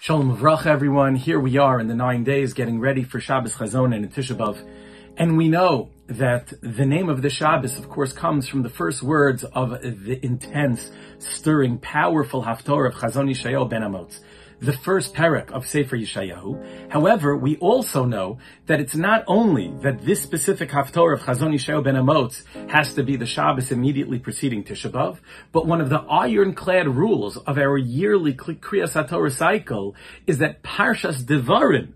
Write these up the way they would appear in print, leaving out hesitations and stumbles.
Shalom Avracha, everyone. Here we are in the 9 days getting ready for Shabbos Chazon and Tisha B'Av. And we know that the name of the Shabbos, of course, comes from the first words of the intense, stirring, powerful Haftorah of Chazon Yeshayahu ben Amotz, the first parak of Sefer Yeshayahu. However, we also know that it's not only that this specific Haftorah of Chazon Yeshayahu ben Amotz has to be the Shabbos immediately preceding Tisha B'Av, but one of the ironclad rules of our yearly Kriyas HaTorah cycle is that Parshas Devarim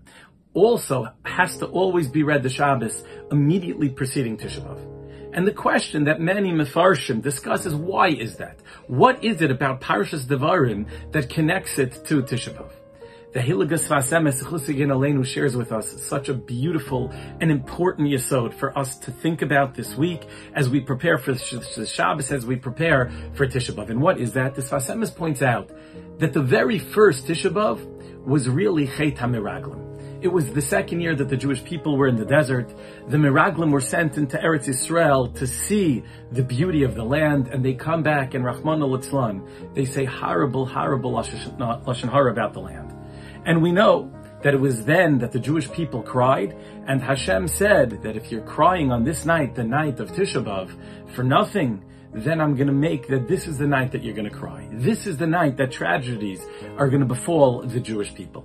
also has to always be read the Shabbos immediately preceding Tisha B'Av. And the question that many Mefarshim discuss is, why is that? What is it about Parshas Devarim that connects it to Tisha B'Av? The Hilagas Vasemes Chusagin Aleinu shares with us such a beautiful and important yesod for us to think about this week as we prepare for Shabbos, as we prepare for Tisha B'Av. And what is that? This Vasemes points out that the very first Tisha B'Av was really Chet HaMiraglim. It was the second year that the Jewish people were in the desert. The Miraglim were sent into Eretz Yisrael to see the beauty of the land, and they come back, and Rahman al-Litzlan, they say horrible Lashon Hara about the land. And we know that it was then that the Jewish people cried, and Hashem said that if you're crying on this night, the night of Tisha B'Av, for nothing, then I'm going to make that this is the night that you're going to cry. This is the night that tragedies are going to befall the Jewish people.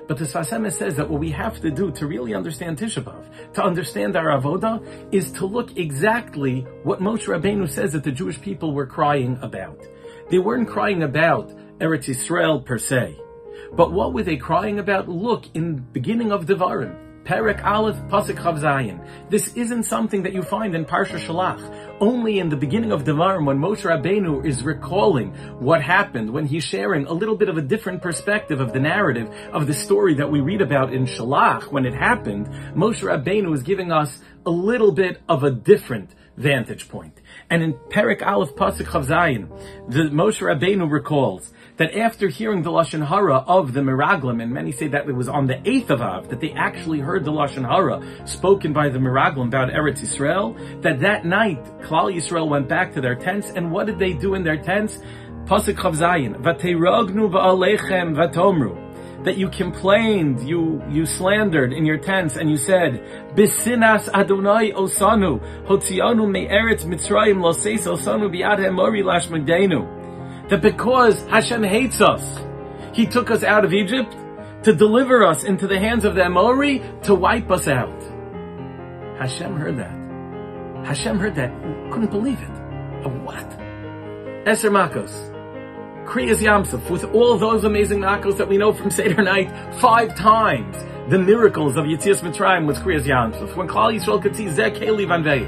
But the Sfasema says that what we have to do to really understand Tisha B'Av, to understand our avoda, is to look exactly what Moshe Rabbeinu says that the Jewish people were crying about. They weren't crying about Eretz Yisrael per se. But what were they crying about? Look, in the beginning of Devarim, Perek Aleph, Pasuk Chav Zayin. This isn't something that you find in Parsha Shalach. Only in the beginning of Devarim, when Moshe Rabbeinu is recalling what happened, when he's sharing a little bit of a different perspective of the narrative of the story that we read about in Shalach, when it happened, Moshe Rabbeinu is giving us a little bit of a different vantage point. And in Perek Aleph, Pasuk Chav Zayin, the Moshe Rabbeinu recalls that after hearing the Lashon Hara of the Miraglim, and many say that it was on the 8th of Av, that they actually heard the Lashon Hara spoken by the Miraglim about Eretz Yisrael, that night, Klal Yisrael went back to their tents, and what did they do in their tents? Pasuk Chav Zayin, V'teirognu v'alechem v'tomru, that you complained, you slandered in your tents, and you said, Bisinas Adonai osanu, hotzianu me'eretz Mitzrayim lo seis osanu bi'ad ha'emori lashmagdeinu. That because Hashem hates us, He took us out of Egypt to deliver us into the hands of the Amori to wipe us out. Hashem heard that. Hashem heard that. Couldn't believe it. Of what? Eser Makos. Kriyas Yamsuf, with all those amazing Makos that we know from Seder night, 5 times the miracles of Yetzias Mitzrayim was Kriyas Yamsuf. When Klal Yisrael could see Zeh Keli Vanvei,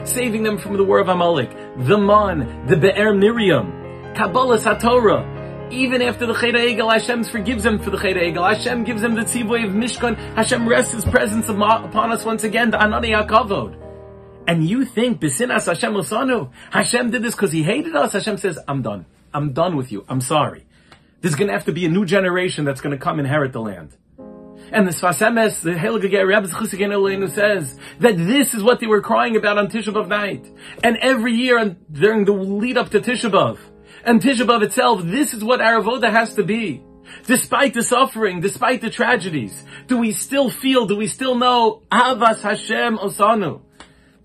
saving them from the war of Amalek, the Man, the Be'er Miriam, Kabbalah HaTorah, even after the Chet HaEgel, Hashem forgives them for the Chet HaEgel. Hashem gives them the Tzivoy of Mishkan. Hashem rests His presence upon us once again, the Anani HaKavod. And you think, B'sinas Hashem Osanu, Hashem did this because He hated us? Hashem says, I'm done. I'm done with you. I'm sorry. There's going to have to be a new generation that's going to come inherit the land. And the Sfasemes, the Heilige Rabbi Chusagin Aleinu says that this is what they were crying about on Tisha B'Av night. And every year during the lead up to Tisha B'Av, and Tisha B'Av itself, this is what our avoda has to be. Despite the suffering, despite the tragedies, do we still know, Avas Hashem Osanu,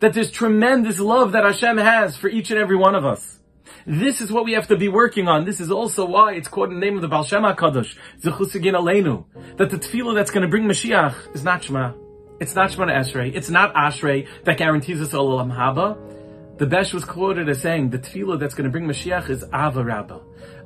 that there's tremendous love that Hashem has for each and every one of us. This is what we have to be working on. This is also why it's called in the name of the Baal Shem HaKadosh, Zechusagin Aleinu, that the tefillah that's going to bring Mashiach is not Shema. It's not Shema Esrei. It's not Ashrei that guarantees us Olam Haba. The Besh was quoted as saying, the tefillah that's going to bring Mashiach is Ava Rabbah,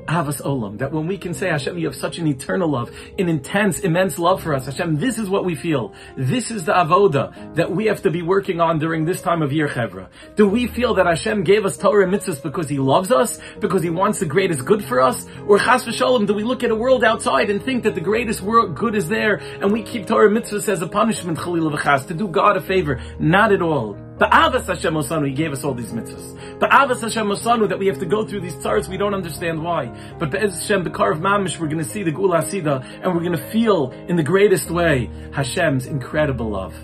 Avas Olam. That when we can say, Hashem, you have such an eternal love, an intense, immense love for us. Hashem, this is what we feel. This is the avoda that we have to be working on during this time of year, Chevra. Do we feel that Hashem gave us Torah and mitzvahs because He loves us, because He wants the greatest good for us? Or Chas v'sholem, do we look at a world outside and think that the greatest world good is there, and we keep Torah and mitzvahs as a punishment, Chalila v'chas, to do God a favor? Not at all. Ba'avas Hashem Osanu, He gave us all these mitzvahs. Ba'avas Hashem Osanu, that we have to go through these tzaros, we don't understand why. But Be'ez Hashem, B'kar of Mamish, we're going to see the Gula Sida, and we're going to feel in the greatest way Hashem's incredible love.